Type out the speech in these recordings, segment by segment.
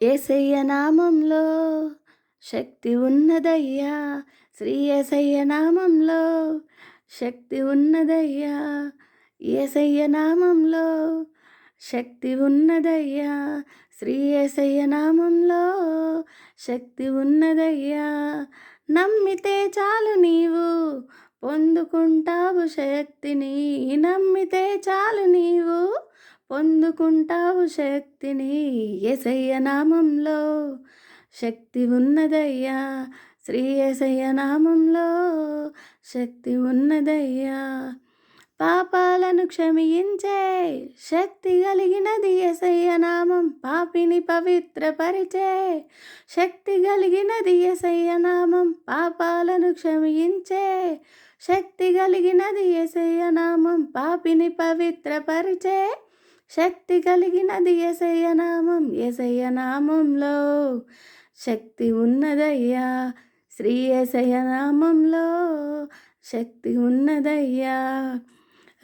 యేసయ్య నామంలో శక్తి ఉన్నదయ్యా. శ్రీ యేసయ్య నామంలో శక్తి ఉన్నదయ్యా. యేసయ్య నామంలో శక్తి ఉన్నదయ్యా. శ్రీ యేసయ్య నామంలో శక్తి ఉన్నదయ్యా. నమ్మితే చాలు నీవు పొందుకుంటావు శక్తిని. నమ్మితే చాలు నీవు పొందుకుంటావు శక్తిని. యేసయ్య నామంలో శక్తి ఉన్నదయ్యా. శ్రీ యేసయ్య నామంలో శక్తి ఉన్నదయ్యా. పాపాలను క్షమించే శక్తి కలిగినది యేసయ్య నామం. పాపిని పవిత్రపరిచే శక్తి కలిగినది యేసయ్య నామం. పాపాలను క్షమించే శక్తి కలిగినది యేసయ్య నామం. పాపిని పవిత్రపరిచే శక్తి కలిగినది యేసయ్య నామం. యేసయ్య నామంలో శక్తి ఉన్నదయ్యా. శ్రీ యేసయ్య నామంలో శక్తి ఉన్నదయ్యా.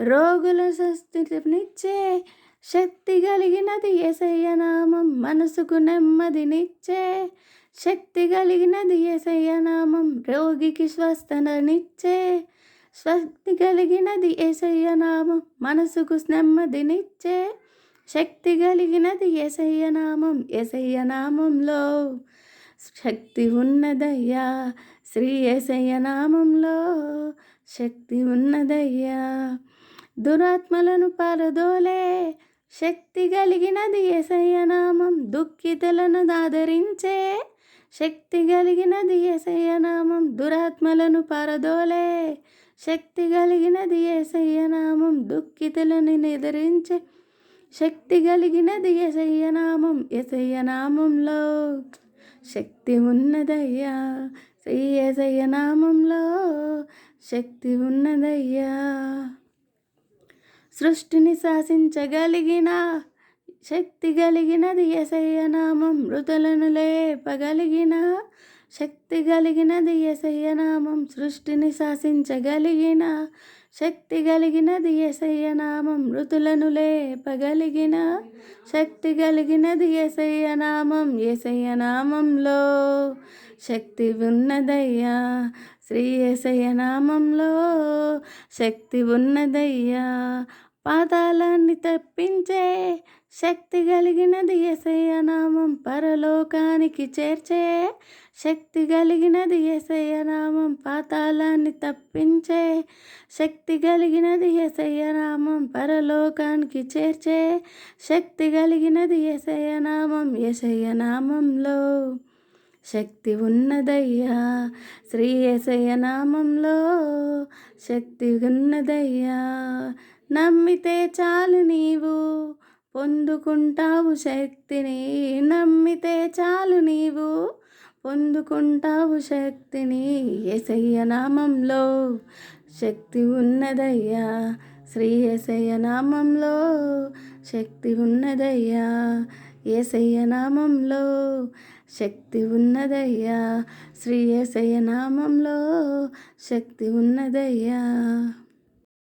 రోగుల స్వస్థతనిచ్చే శక్తి కలిగినది యేసయ్య నామం. మనసుకు నెమ్మదినిచ్చే శక్తి కలిగినది యేసయ్య నామం. రోగికి స్వస్థతనిచ్చే శక్తి కలిగినది యేసయ్య నామం. మనసుకు నెమ్మదినిచ్చే శక్తి కలిగినది యేసయ్య నామం. యేసయ్య నామంలో శక్తి ఉన్నదయ్యా. శ్రీ యేసయ్య నామంలో శక్తి ఉన్నదయ్యా. దురాత్మలను పారదోలే శక్తి కలిగినది యేసయ్య నామం. దుఃఖితులను ఆదరించే శక్తి కలిగినది యేసయ్య నామం. దురాత్మలను పారదోలే శక్తి కలిగినది యేసయ్య నామం. దుఃఖితులను ఎదిరించే శక్తి కలిగినది యేసయ్య నామం. యేసయ్య నామంలో శక్తి ఉన్నదయ్యా. శ్రీ యేసయ్య నామంలో శక్తి ఉన్నదయ్యా. సృష్టిని శాసించగలిగిన శక్తి కలిగినది యేసయ్య నామం. మృతులను లేపగలిగిన శక్తి కలిగినది యేసయ్య నామం. సృష్టిని శాసించగలిగిన శక్తి కలిగినది యేసయ్య నామం. మృతులను లేపగలిగిన శక్తి కలిగినది యేసయ్య నామం. యేసయ్య నామంలో శక్తి ఉన్నదయ్యా. శ్రీ యేసయ్య నామంలో శక్తి ఉన్నదయ్యా. పాతాళాన్ని తప్పించే శక్తి కలిగినది యేసయ్య నామం. పరలోకానికి చేర్చే శక్తి కలిగినది యేసయ్య నామం. పాతాళాన్ని తప్పించే శక్తి కలిగినది యేసయ్య నామం. పరలోకానికి చేర్చే శక్తి కలిగినది యేసయ్య నామం. యేసయ్య నామంలో శక్తి ఉన్నదయ్యా. శ్రీ యేసయ్య నామంలో శక్తి ఉన్నదయ్యా. నమ్మితే చాలు నీవు పొందుకుంటావు శక్తిని. నమ్మితే చాలు నీవు పొందుకుంటావు శక్తిని. యేసయ్య నామంలో శక్తి ఉన్నదయ్యా. శ్రీ యేసయ్య నామంలో శక్తి ఉన్నదయ్యా. యేసయ్య నామంలో శక్తి ఉన్నదయ్యా. శ్రీ యేసయ్య నామంలో శక్తి ఉన్నదయ్యా.